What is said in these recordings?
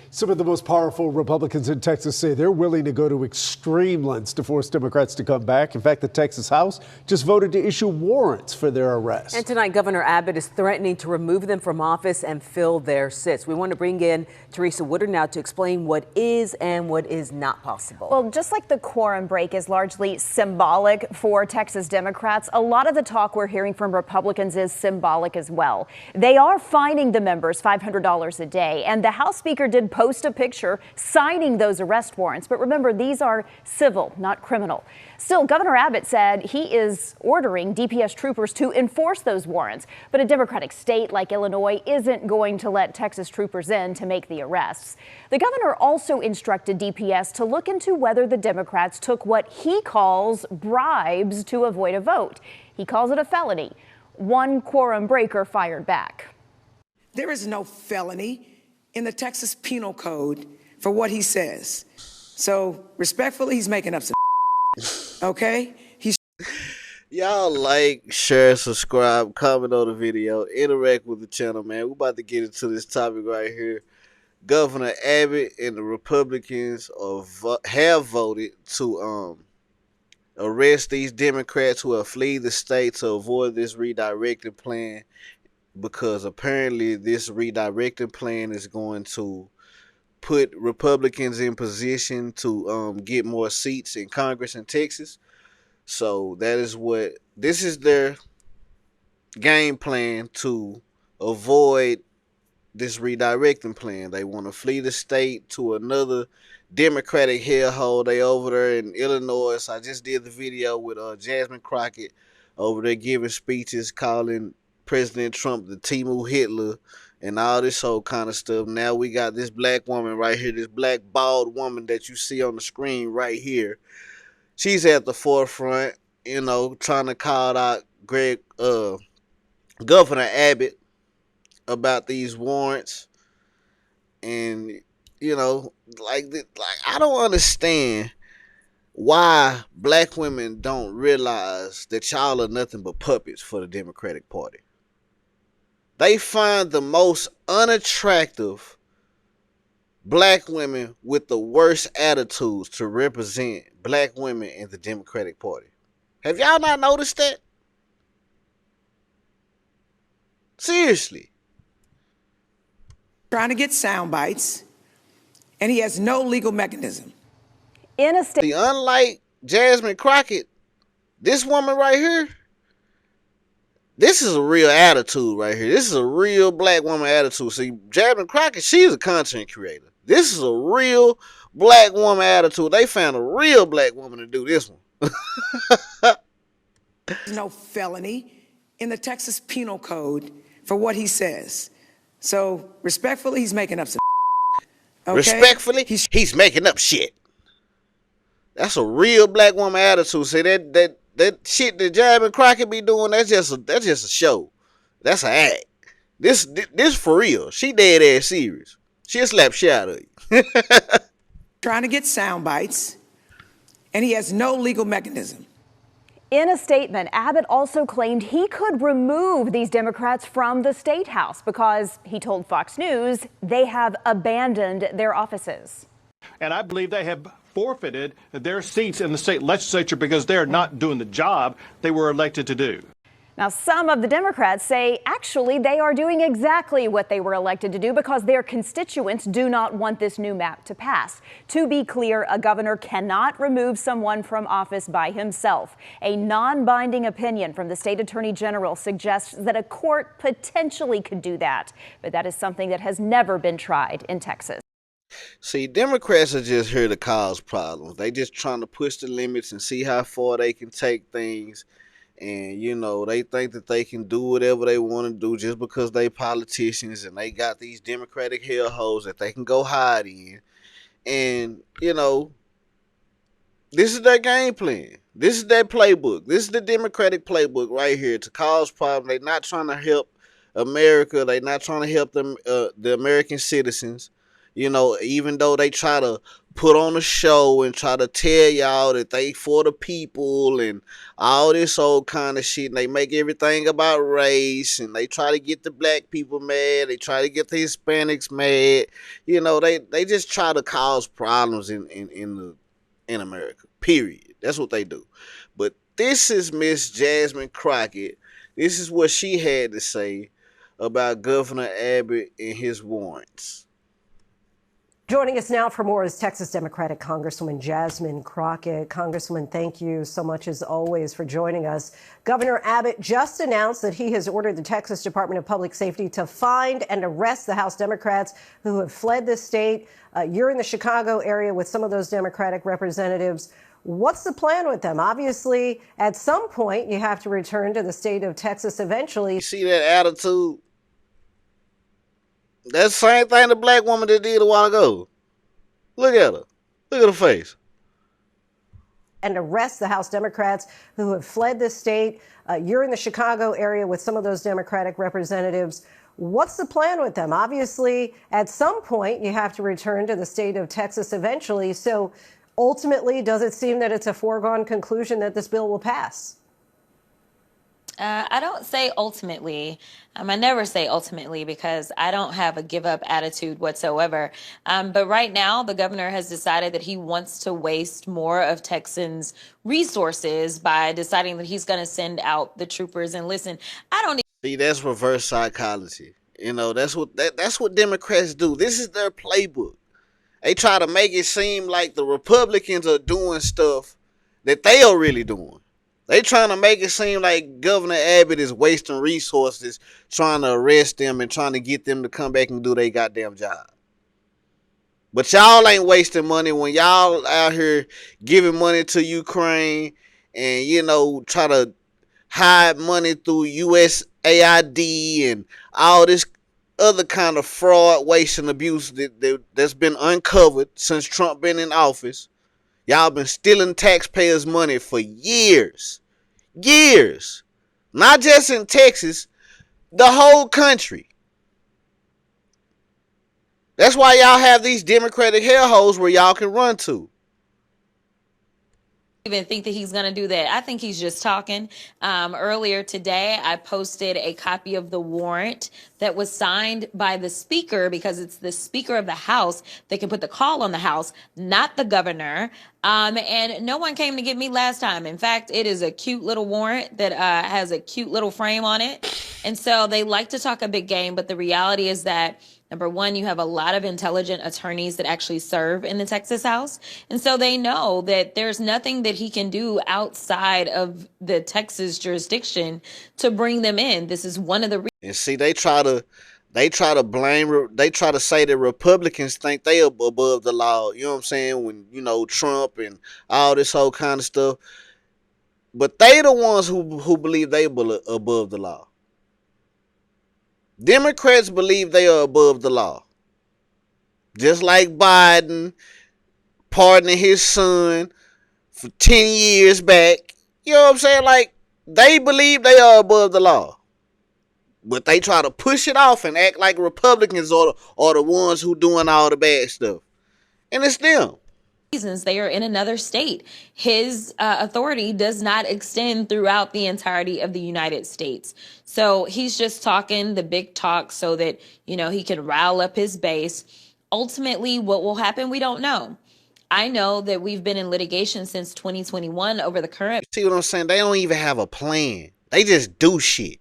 Some of the most powerful Republicans in Texas say they're willing to go to extreme lengths to force Democrats to come back. In fact, the Texas House just voted to issue warrants for their arrest. And tonight, Governor Abbott is threatening to remove them from office and fill their seats. We want to bring in Teresa Woodard now to explain what is and what is not possible. Well, just like the quorum break is largely symbolic for Texas Democrats, a lot of the talk we're hearing from Republicans is symbolic as well. They are fining the members $500 a day, and the House Speaker did post a picture signing those arrest warrants. But remember, these are civil, not criminal. Still, Governor Abbott said he is ordering DPS troopers to enforce those warrants. But a Democratic state like Illinois isn't going to let Texas troopers in to make the arrests. The governor also instructed DPS to look into whether the Democrats took what he calls bribes to avoid a vote. He calls it a felony. One quorum breaker fired back. There is no felony in the Texas Penal Code for what he says. So respectfully, he's making up some okay? Y'all like, share, subscribe, comment on the video, interact with the channel, man. We're about to get into this topic right here. Governor Abbott and the Republicans have voted to arrest these Democrats who have fled the state to avoid this redirecting plan, because apparently this redirecting plan is going to put Republicans in position to get more seats in Congress in Texas. So this is their game plan to avoid this redirecting plan. They want to flee the state to another Democratic hellhole. They over there in Illinois. So I just did the video with Jasmine Crockett over there giving speeches calling President Trump the Timu Hitler and all this whole kind of stuff. Now we got this black woman right here, this black bald woman that you see on the screen right here. She's at the forefront, you know, trying to call out Governor Abbott about these warrants. And, you know, like I don't understand why black women don't realize that y'all are nothing but puppets for the Democratic Party. They find the most unattractive black women with the worst attitudes to represent black women in the Democratic Party. Have y'all not noticed that? Seriously. Trying to get sound bites, and he has no legal mechanism. In a state, unlike Jasmine Crockett, this woman right here, this is a real attitude right here. This is a real black woman attitude. See, Jasmine Crockett, she's a content creator. This is a real black woman attitude. They found a real black woman to do this one. There's no felony in the Texas Penal Code for what he says. So respectfully, he's making up some okay? Respectfully, he's making up shit. That's a real black woman attitude. See, that shit that Jasmine Crockett be doing, that's just a show. That's an act. This for real. She dead ass serious. She'll slap shit out of you. Trying to get sound bites, and he has no legal mechanism. in a statement, Abbott also claimed he could remove these Democrats from the State House because he told Fox News they have abandoned their offices. And I believe they have forfeited their seats in the state legislature because they're not doing the job they were elected to do. Now, some of the Democrats say actually they are doing exactly what they were elected to do because their constituents do not want this new map to pass. To be clear, a governor cannot remove someone from office by himself. A non-binding opinion from the state attorney general suggests that a court potentially could do that. But that is something that has never been tried in Texas. See, Democrats are just here to cause problems. They just trying to push the limits and see how far they can take things. And, you know, they think that they can do whatever they want to do just because they politicians and they got these Democratic hellholes that they can go hide in. And, you know, this is their game plan. This is their playbook. This is the Democratic playbook right here to cause problems. They're not trying to help America. They're not trying to help them, the American citizens. You know, even though they try to put on a show and try to tell y'all that they for the people and all this old kind of shit, and they make everything about race, and they try to get the black people mad, they try to get the Hispanics mad. You know, they just try to cause problems in America. Period. That's what they do. But this is Miss Jasmine Crockett. This is what she had to say about Governor Abbott and his warrants. Joining us now for more is Texas Democratic Congresswoman Jasmine Crockett. Congresswoman, thank you so much, as always, for joining us. Governor Abbott just announced that he has ordered the Texas Department of Public Safety to find and arrest the House Democrats who have fled the state. You're in the Chicago area with some of those Democratic representatives. What's the plan with them? Obviously, at some point, you have to return to the state of Texas eventually. You see that attitude? That's the same thing the black woman that did a while ago. Look at her. Look at her face. And arrest the House Democrats who have fled the state. You're in the Chicago area with some of those Democratic representatives. What's the plan with them? Obviously, at some point, you have to return to the state of Texas eventually. So ultimately, does it seem that it's a foregone conclusion that this bill will pass? I don't say ultimately. I never say ultimately because I don't have a give up attitude whatsoever. But right now, the governor has decided that he wants to waste more of Texans' resources by deciding that he's going to send out the troopers. And listen, I don't see, that's reverse psychology. You know, that's what Democrats do. This is their playbook. They try to make it seem like the Republicans are doing stuff that they are really doing. They trying to make it seem like Governor Abbott is wasting resources trying to arrest them and trying to get them to come back and do their goddamn job. But y'all ain't wasting money when y'all out here giving money to Ukraine and, you know, try to hide money through USAID and all this other kind of fraud, waste, and abuse that's been uncovered since Trump been in office. Y'all been stealing taxpayers' money for years. Years. Not just in Texas, the whole country. That's why y'all have these Democratic hellholes where y'all can run to. Even think that he's going to do that. I think he's just talking. Earlier today, I posted a copy of the warrant that was signed by the speaker, because it's the speaker of the House that can put the call on the House, not the governor. And no one came to get me last time. In fact, it is a cute little warrant that has a cute little frame on it. And so they like to talk a big game, but the reality is that number one, you have a lot of intelligent attorneys that actually serve in the Texas House. And so they know that there's nothing that he can do outside of the Texas jurisdiction to bring them in. This is one of the reasons. And see, they try to say that Republicans think they are above the law. You know what I'm saying? When, you know, Trump and all this whole kind of stuff. But they the ones who believe they are above the law. Democrats believe they are above the law. Just like Biden pardoning his son for 10 years back. You know what I'm saying? Like, they believe they are above the law. But they try to push it off and act like Republicans are the ones who doing all the bad stuff. And it's them. Reasons they are in another state. His authority does not extend throughout the entirety of the United States. So he's just talking the big talk so that, you know, he can rile up his base. Ultimately, what will happen, we don't know. I know that we've been in litigation since 2021 over the current. See what I'm saying? They don't even have a plan. They just do shit.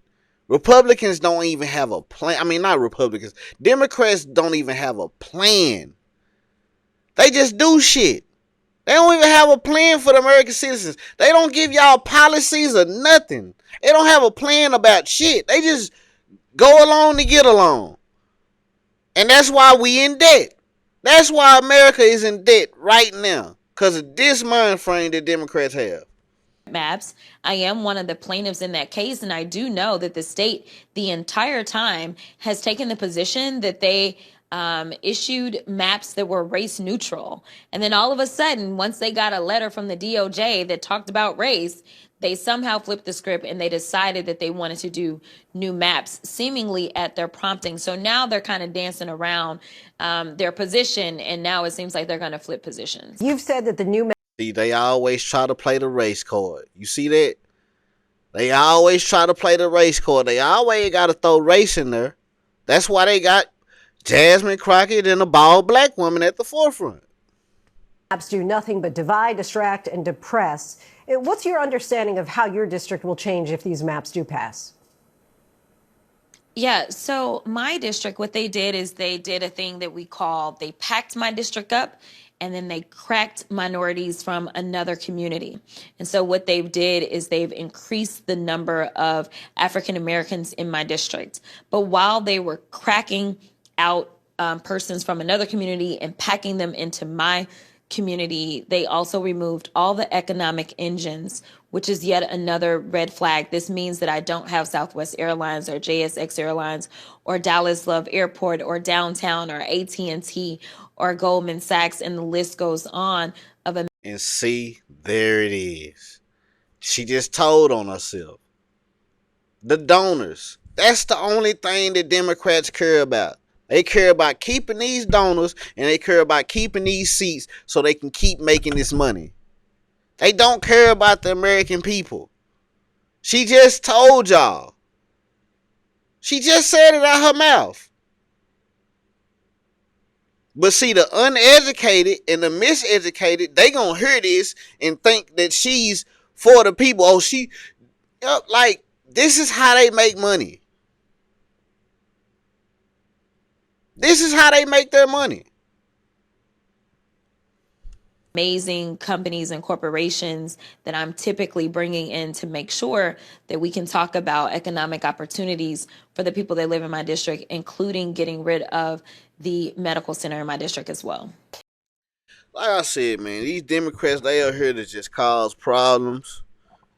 Republicans don't even have a plan. I mean, not Republicans. Democrats don't even have a plan. They just do shit. They don't even have a plan for the American citizens. They don't give y'all policies or nothing. They don't have a plan about shit. They just go along to get along. And that's why we in debt. That's why America is in debt right now. Because of this mind frame that Democrats have. Maps. I am one of the plaintiffs in that case, and I do know that the state the entire time has taken the position that they issued maps that were race neutral. And then all of a sudden, once they got a letter from the DOJ that talked about race, They somehow flipped the script and they decided that they wanted to do new maps, seemingly at their prompting. So now they're kind of dancing around their position, and now it seems like they're going to flip positions. You've said that the new See, they always try to play the race card. You see that? They always try to play the race card. They always got to throw race in there. That's why they got Jasmine Crockett and a bald black woman at the forefront. maps do nothing but divide, distract, and depress. What's your understanding of how your district will change if these maps do pass? Yeah, so my district, what they did is they did a thing that we call, they packed my district up and then they cracked minorities from another community. And so what they've did is they've increased the number of African Americans in my district. But while they were cracking out persons from another community and packing them into my community, they also removed all the economic engines, which is yet another red flag. This means that I don't have Southwest Airlines or JSX Airlines or Dallas Love Airport or Downtown or AT&T or Goldman Sachs, and the list goes on. And see, there it is. She just told on herself. The donors. That's the only thing that Democrats care about. They care about keeping these donors, and they care about keeping these seats so they can keep making this money. They don't care about the American people. She just told y'all. She just said it out her mouth. But see, the uneducated and the miseducated, they gonna hear this and think that she's for the people. Oh, like, this is how they make money. This is how they make their money. Amazing companies and corporations that I'm typically bringing in to make sure that we can talk about economic opportunities for the people that live in my district, including getting rid of the medical center in my district as well. Like I said, man, these Democrats, they are here to just cause problems.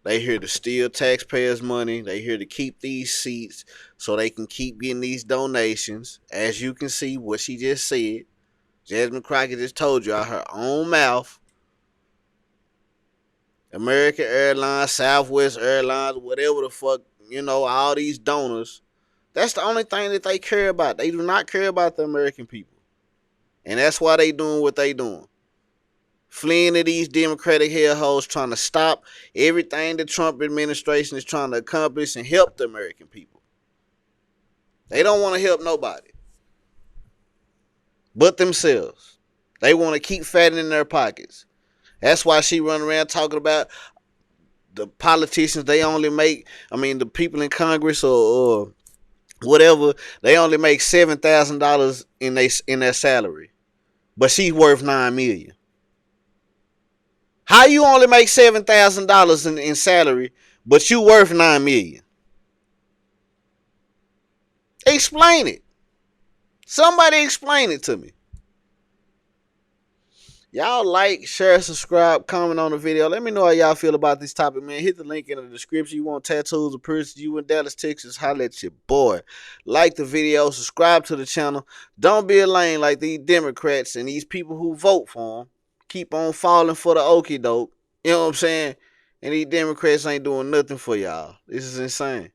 They here to steal taxpayers' money. They here to keep these seats so they can keep getting these donations. As you can see, what she just said, Jasmine Crockett just told you out her own mouth. American Airlines, Southwest Airlines, whatever the fuck, all these donors. That's the only thing that they care about. They do not care about the American people. And that's why they doing what they doing. Fleeing to these Democratic hellholes, trying to stop everything the Trump administration is trying to accomplish and help the American people. They don't want to help nobody but themselves. They want to keep fattening their pockets. That's why she run around talking about the politicians. They only make, the people in Congress or whatever, they only make $7,000 in their salary, but she's worth $9 million. How you only make $7,000 in salary, but you worth $9 million? Explain it. Somebody explain it to me. Y'all like, share, subscribe, comment on the video. Let me know how y'all feel about this topic, man. Hit the link in the description. You want tattoos or piercings, you in Dallas, Texas, holla at your boy. Like the video, subscribe to the channel. Don't be a lame like these Democrats and these people who vote for them. Keep on falling for the okie doke. You know what I'm saying? And these Democrats ain't doing nothing for y'all. This is insane.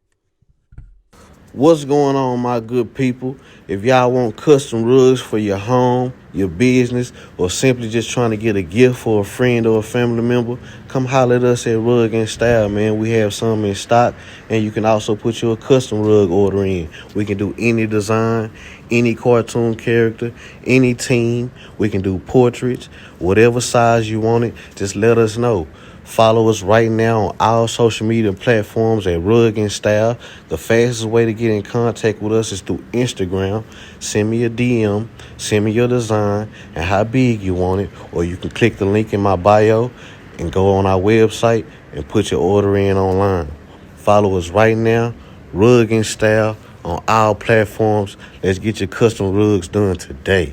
What's going on, my good people? If y'all want custom rugs for your home, your business, or simply just trying to get a gift for a friend or a family member, come holler at us at Rug and Style, man. We have some in stock, and you can also put your custom rug order in. We can do any design, any cartoon character, any team. We can do portraits, whatever size you want it. Just let us know. Follow us right now on all social media platforms at Rug and Style. The fastest way to get in contact with us is through Instagram. Send me a DM, send me your design and how big you want it, or you can click the link in my bio and go on our website and put your order in online. Follow us right now, Rug and Style, on all platforms. Let's get your custom rugs done today.